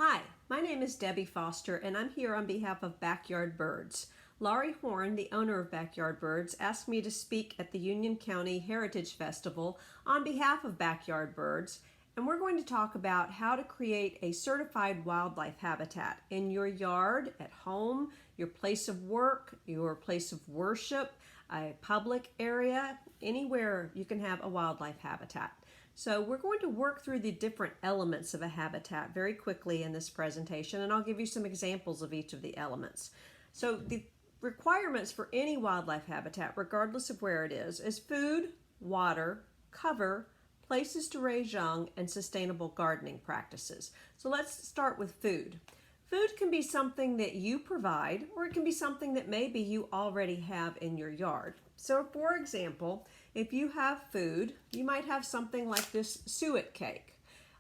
Hi, my name is Debbie Foster and I'm here on behalf of Backyard Birds. Laurie Horn, the owner of Backyard Birds, asked me to speak at the Union County Heritage Festival on behalf of Backyard Birds, and we're going to talk about how to create a certified wildlife habitat in your yard, at home, your place of work, your place of worship, a public area, anywhere you can have a wildlife habitat. So we're going to work through the different elements of a habitat very quickly in this presentation, and I'll give you some examples of each of the elements. So the requirements for any wildlife habitat, regardless of where it is food, water, cover, places to raise young, and sustainable gardening practices. So let's start with food. Food can be something that you provide, or it can be something that maybe you already have in your yard. So for example, if you have food, you might have something like this suet cake.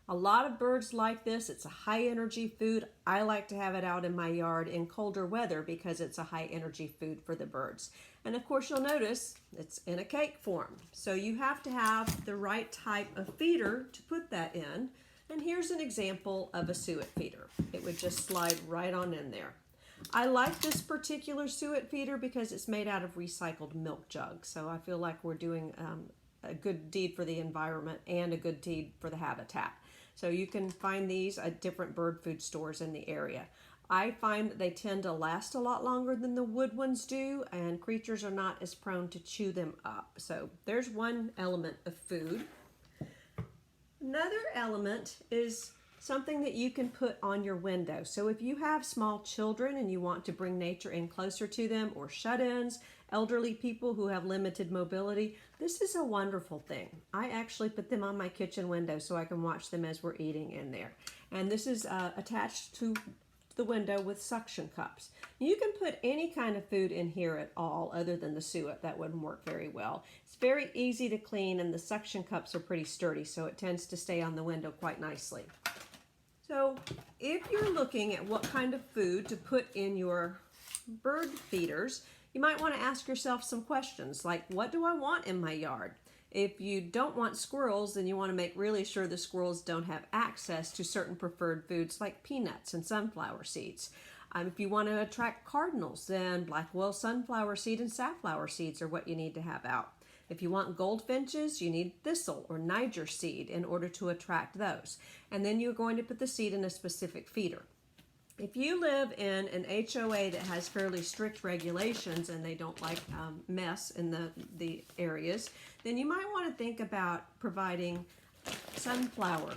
A lot of birds like this. It's a high energy food. I like to have it out in my yard in colder weather because it's a high energy food for the birds. And of course you'll notice it's in a cake form. So you have to have the right type of feeder to put that in. And here's an example of a suet feeder. It would just slide right on in there. I like this particular suet feeder because it's made out of recycled milk jugs. So I feel like we're doing a good deed for the environment and a good deed for the habitat. So you can find these at different bird food stores in the area. I find that they tend to last a lot longer than the wood ones do, and creatures are not as prone to chew them up. So there's one element of food. Another element is something that you can put on your window. So if you have small children and you want to bring nature in closer to them, or shut-ins, elderly people who have limited mobility, this is a wonderful thing. I actually put them on my kitchen window so I can watch them as we're eating in there. And this is attached to the window with suction cups. You can put any kind of food in here at all other than the suet. That wouldn't work very well. It's very easy to clean, and the suction cups are pretty sturdy, so it tends to stay on the window quite nicely. So if you're looking at what kind of food to put in your bird feeders, you might want to ask yourself some questions like, what do I want in my yard? If you don't want squirrels, then you want to make really sure the squirrels don't have access to certain preferred foods like peanuts and sunflower seeds. If you want to attract cardinals, then Blackwell sunflower seed and safflower seeds are what you need to have out. If you want goldfinches, you need thistle or Niger seed in order to attract those. And then you're going to put the seed in a specific feeder. If you live in an HOA that has fairly strict regulations and they don't like mess in the areas, then you might want to think about providing sunflower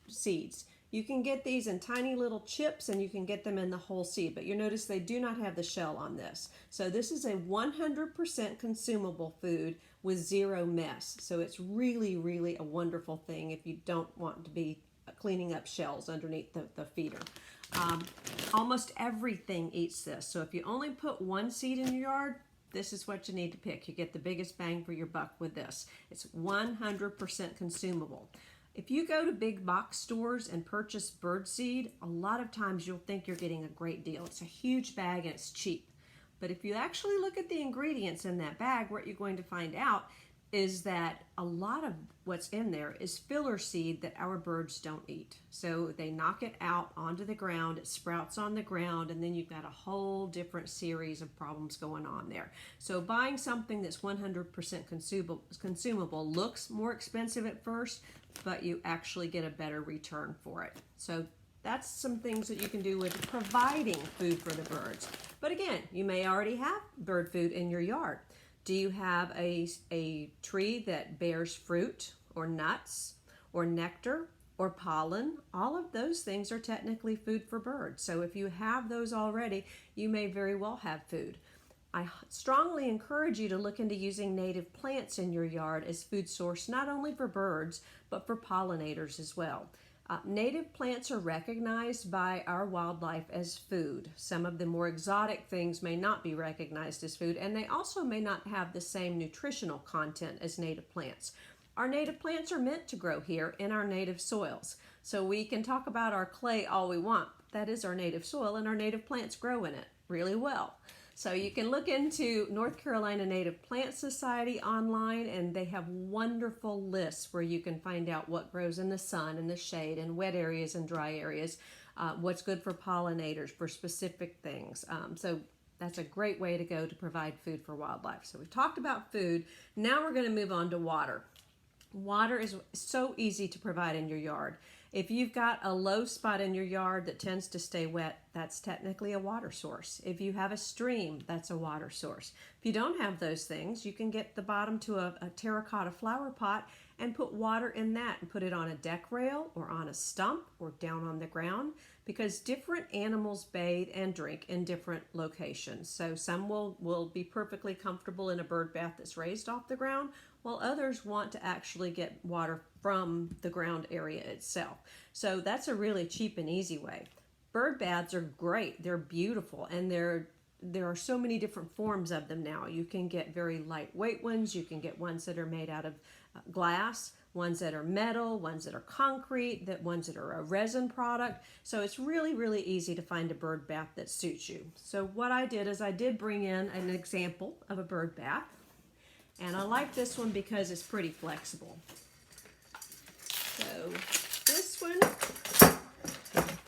seeds. You can get these in tiny little chips, and you can get them in the whole seed, but you notice they do not have the shell on this. So this is a 100% consumable food with zero mess. So it's really, really a wonderful thing if you don't want to be cleaning up shells underneath the feeder. Almost everything eats this. So if you only put one seed in your yard, this is what you need to pick. You get the biggest bang for your buck with this. It's 100% consumable. If you go to big box stores and purchase bird seed, a lot of times you'll think you're getting a great deal. It's a huge bag and it's cheap. But if you actually look at the ingredients in that bag, what you're going to find out is that a lot of what's in there is filler seed that our birds don't eat. So they knock it out onto the ground, it sprouts on the ground, and then you've got a whole different series of problems going on there. So buying something that's 100% consumable looks more expensive at first, but you actually get a better return for it. So that's some things that you can do with providing food for the birds. But again, you may already have bird food in your yard. Do you have a tree that bears fruit or nuts or nectar or pollen? All of those things are technically food for birds. So if you have those already, you may very well have food. I strongly encourage you to look into using native plants in your yard as food source, not only for birds, but for pollinators as well. Native plants are recognized by our wildlife as food. Some of the more exotic things may not be recognized as food, and they also may not have the same nutritional content as native plants. Our native plants are meant to grow here in our native soils. So we can talk about our clay all we want. That is our native soil, and our native plants grow in it really well. So you can look into North Carolina Native Plant Society online, and they have wonderful lists where you can find out what grows in the sun and the shade and wet areas and dry areas. what's good for pollinators, for specific things. So that's a great way to go to provide food for wildlife. So we've talked about food. Now we're going to move on to water. Water is so easy to provide in your yard. If you've got a low spot in your yard that tends to stay wet, that's technically a water source. If you have a stream, that's a water source. If you don't have those things, you can get the bottom to a terracotta flower pot and put water in that and put it on a deck rail or on a stump or down on the ground, because different animals bathe and drink in different locations. So some will be perfectly comfortable in a bird bath that's raised off the ground, while others want to actually get water from the ground area itself. So that's a really cheap and easy way. Bird baths are great. They're beautiful, and there are so many different forms of them now. You can get very lightweight ones. You can get ones that are made out of glass, ones that are metal, ones that are concrete, ones that are a resin product. So it's really, really easy to find a bird bath that suits you. So what I did is I did bring in an example of a bird bath. And I like this one because it's pretty flexible. So this one,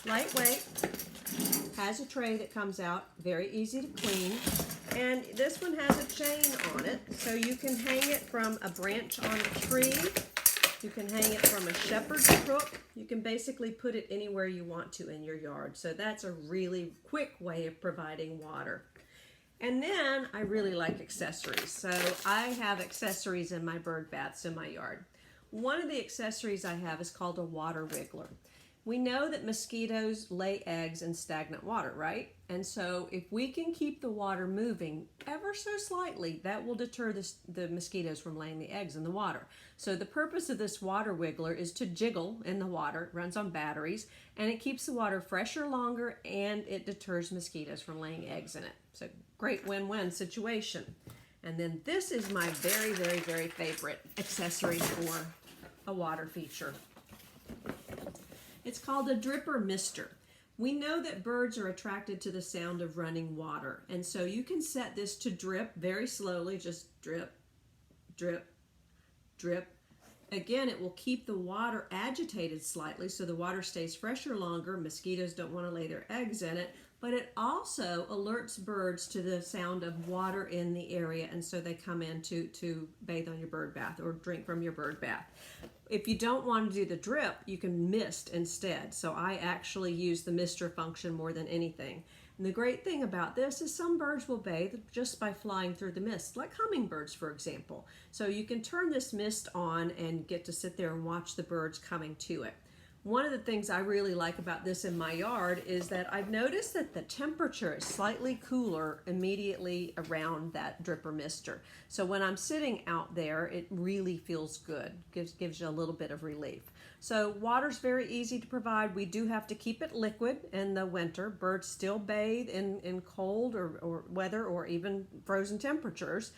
lightweight, has a tray that comes out, very easy to clean. And this one has a chain on it, so you can hang it from a branch on a tree. You can hang it from a shepherd's crook. You can basically put it anywhere you want to in your yard. So that's a really quick way of providing water. And then I really like accessories. So I have accessories in my bird baths in my yard. One of the accessories I have is called a water wiggler. We know that mosquitoes lay eggs in stagnant water, right? And so if we can keep the water moving ever so slightly, that will deter the mosquitoes from laying the eggs in the water. So the purpose of this water wiggler is to jiggle in the water. It runs on batteries, and it keeps the water fresher longer, and it deters mosquitoes from laying eggs in it. So great win-win situation. And then this is my very, very, very favorite accessory for a water feature. It's called a dripper mister. We know that birds are attracted to the sound of running water, and so you can set this to drip very slowly, just drip, drip, drip. Again, it will keep the water agitated slightly so the water stays fresher longer. Mosquitoes don't want to lay their eggs in it, but it also alerts birds to the sound of water in the area, and so they come in to bathe on your bird bath or drink from your bird bath. If you don't want to do the drip, you can mist instead. So I actually use the mister function more than anything. And the great thing about this is some birds will bathe just by flying through the mist, like hummingbirds, for example. So you can turn this mist on and get to sit there and watch the birds coming to it. One of the things I really like about this in my yard is that I've noticed that the temperature is slightly cooler immediately around that dripper mister. So when I'm sitting out there, it really feels good. Gives you a little bit of relief. So water's very easy to provide. We do have to keep it liquid in the winter. Birds still bathe in cold or weather or even frozen temperatures.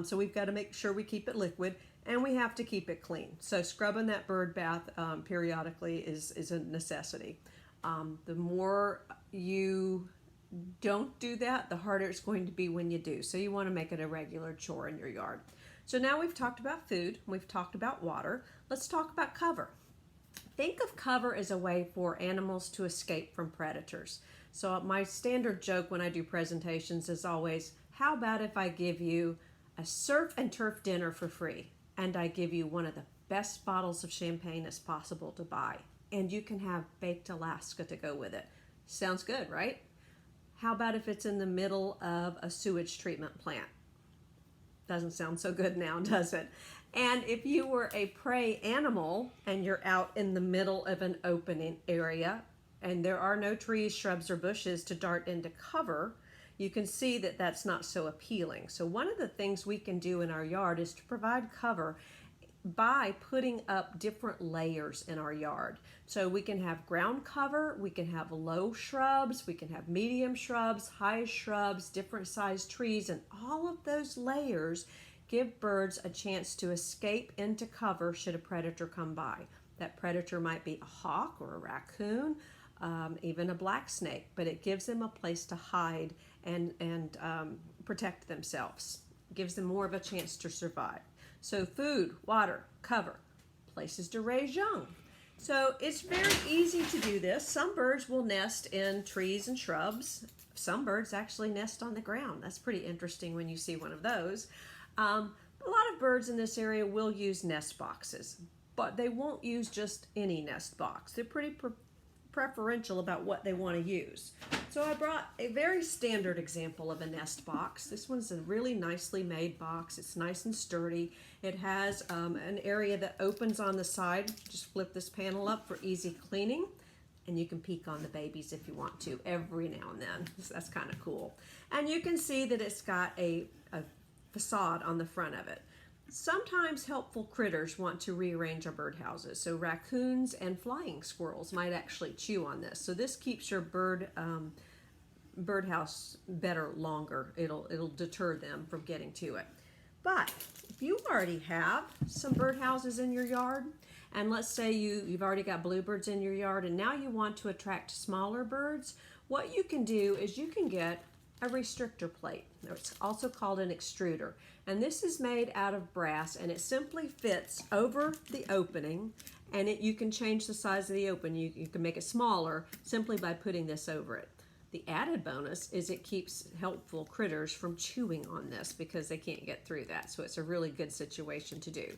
So we've got to make sure we keep it liquid. And we have to keep it clean. So scrubbing that bird bath periodically is a necessity. The more you don't do that, the harder it's going to be when you do. So you want to make it a regular chore in your yard. So now we've talked about food, we've talked about water. Let's talk about cover. Think of cover as a way for animals to escape from predators. So my standard joke when I do presentations is always, how about if I give you a surf and turf dinner for free? And I give you one of the best bottles of champagne as possible to buy. And you can have baked Alaska to go with it. Sounds good, right? How about if it's in the middle of a sewage treatment plant? Doesn't sound so good now, does it? And if you were a prey animal and you're out in the middle of an open area and there are no trees, shrubs, or bushes to dart into cover, you can see that that's not so appealing. So one of the things we can do in our yard is to provide cover by putting up different layers in our yard. So we can have ground cover, we can have low shrubs, we can have medium shrubs, high shrubs, different sized trees, and all of those layers give birds a chance to escape into cover should a predator come by. That predator might be a hawk or a raccoon, even a black snake, but it gives them a place to hide and protect themselves. Gives them more of a chance to survive. So food, water, cover, places to raise young. So it's very easy to do this. Some birds will nest in trees and shrubs. Some birds actually nest on the ground. That's pretty interesting when you see one of those. A lot of birds in this area will use nest boxes, but they won't use just any nest box. They're pretty preferential about what they want to use. So I brought a very standard example of a nest box. This one's a really nicely made box. It's nice and sturdy. It has an area that opens on the side. Just flip this panel up for easy cleaning, and you can peek on the babies if you want to every now and then. So that's kind of cool. And you can see that it's got a facade on the front of it. Sometimes helpful critters want to rearrange our birdhouses. So raccoons and flying squirrels might actually chew on this. So this keeps your birdhouse better longer. It'll deter them from getting to it. But if you already have some birdhouses in your yard, and let's say you've already got bluebirds in your yard, and now you want to attract smaller birds, what you can do is you can get a restrictor plate. It's also called an extruder. And this is made out of brass, and it simply fits over the opening, and you can change the size of the opening. You can make it smaller simply by putting this over it. The added bonus is it keeps helpful critters from chewing on this because they can't get through that. So it's a really good situation to do.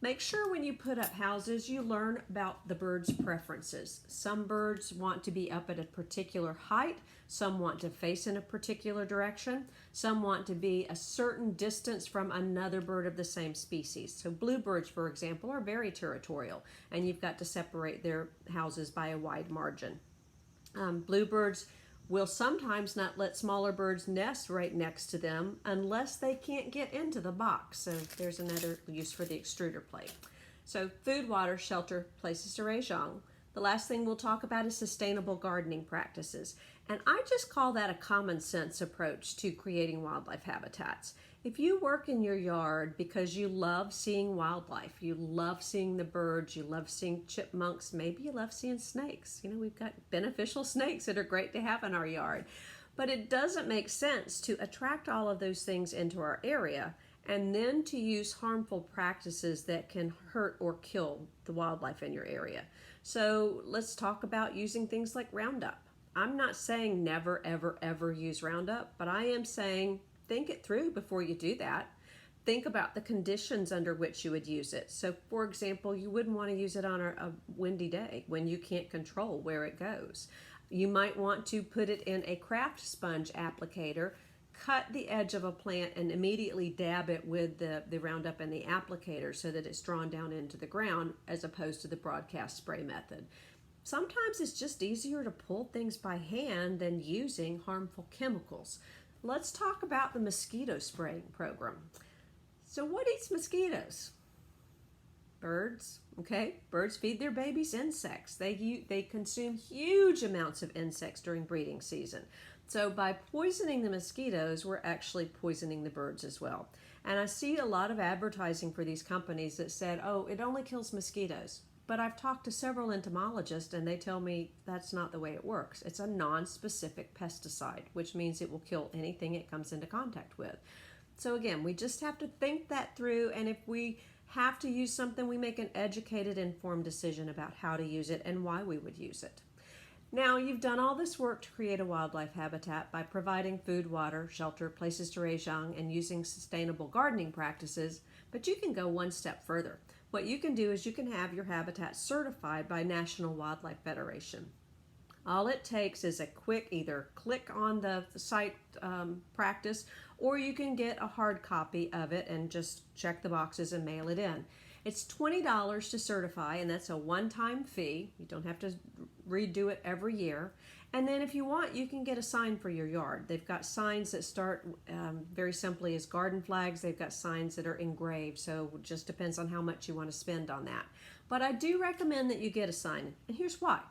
Make sure when you put up houses, you learn about the bird's preferences. Some birds want to be up at a particular height. Some want to face in a particular direction. Some want to be a certain distance from another bird of the same species. So bluebirds, for example, are very territorial, and you've got to separate their houses by a wide margin. Bluebirds will sometimes not let smaller birds nest right next to them unless they can't get into the box. So there's another use for the extruder plate. So food, water, shelter, places to raise young. The last thing we'll talk about is sustainable gardening practices. And I just call that a common sense approach to creating wildlife habitats. If you work in your yard because you love seeing wildlife, you love seeing the birds, you love seeing chipmunks, maybe you love seeing snakes. You know, we've got beneficial snakes that are great to have in our yard. But it doesn't make sense to attract all of those things into our area and then to use harmful practices that can hurt or kill the wildlife in your area. So let's talk about using things like Roundup. I'm not saying never, ever, ever use Roundup, but I am saying think it through before you do that. Think about the conditions under which you would use it. So, for example, you wouldn't want to use it on a windy day when you can't control where it goes. You might want to put it in a craft sponge applicator, cut the edge of a plant, and immediately dab it with the Roundup and the applicator so that it's drawn down into the ground as opposed to the broadcast spray method. Sometimes it's just easier to pull things by hand than using harmful chemicals. Let's talk about the mosquito spraying program. So what eats mosquitoes? Birds, okay? Birds feed their babies insects. They consume huge amounts of insects during breeding season. So by poisoning the mosquitoes, we're actually poisoning the birds as well. And I see a lot of advertising for these companies that said, oh, it only kills mosquitoes. But I've talked to several entomologists and they tell me that's not the way it works. It's a non-specific pesticide, which means it will kill anything it comes into contact with. So again, we just have to think that through, and if we have to use something, we make an educated, informed decision about how to use it and why we would use it. Now, you've done all this work to create a wildlife habitat by providing food, water, shelter, places to raise young, and using sustainable gardening practices, but you can go one step further. What you can do is you can have your habitat certified by National Wildlife Federation. All it takes is a quick either click on the site practice, or you can get a hard copy of it and just check the boxes and mail it in. It's $20 to certify, and that's a one-time fee. You don't have to redo it every year. And then if you want, you can get a sign for your yard. They've got signs that start very simply as garden flags. They've got signs that are engraved, so it just depends on how much you want to spend on that. But I do recommend that you get a sign, and here's why.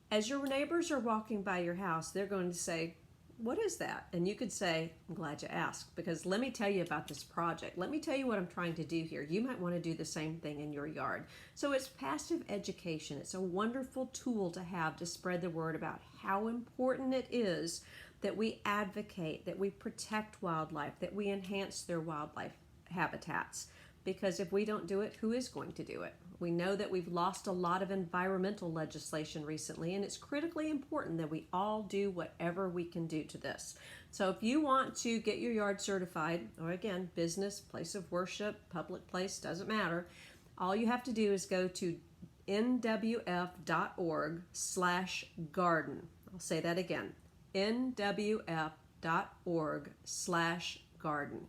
As your neighbors are walking by your house, they're going to say, what is that? And you could say, I'm glad you asked, because let me tell you about this project. Let me tell you what I'm trying to do here. You might want to do the same thing in your yard. So it's passive education. It's a wonderful tool to have to spread the word about how important it is that we advocate, that we protect wildlife, that we enhance their wildlife habitats. Because if we don't do it, who is going to do it? We know that we've lost a lot of environmental legislation recently, and it's critically important that we all do whatever we can do to this. So if you want to get your yard certified, or again, business, place of worship, public place, doesn't matter, all you have to do is go to nwf.org/garden. I'll say that again, nwf.org/garden.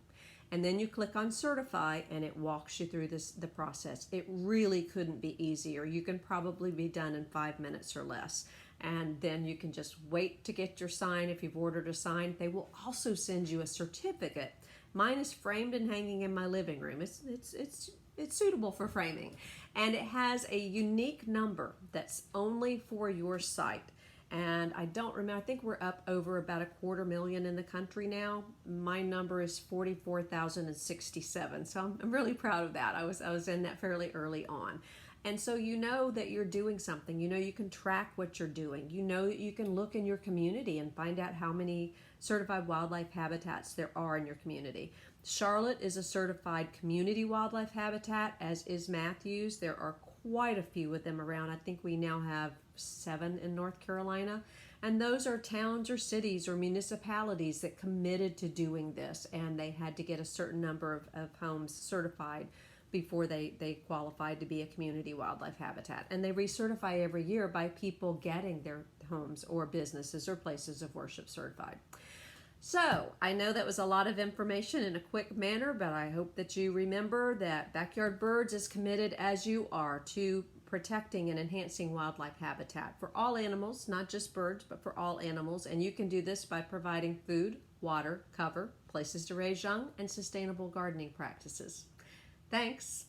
And then you click on certify and it walks you through the process. It really couldn't be easier. You can probably be done in 5 minutes or less. And then you can just wait to get your sign if you've ordered a sign. They will also send you a certificate. Mine is framed and hanging in my living room. It's suitable for framing. And it has a unique number that's only for your site. And I don't remember, I think we're up over about 250,000 in the country now. My number is 44,067. So I'm really proud of that. I was in that fairly early on. And so you know that you're doing something. You know you can track what you're doing. You know that you can look in your community and find out how many certified wildlife habitats there are in your community. Charlotte is a certified community wildlife habitat, as is Matthews. There are quite a few of them around. I think we now have 7 in North Carolina. And those are towns or cities or municipalities that committed to doing this, and they had to get a certain number of homes certified before they qualified to be a community wildlife habitat. And they recertify every year by people getting their homes or businesses or places of worship certified. So I know that was a lot of information in a quick manner, but I hope that you remember that Backyard Birds is committed, as you are, to protecting and enhancing wildlife habitat for all animals, not just birds, but for all animals. And you can do this by providing food, water, cover, places to raise young, and sustainable gardening practices. Thanks.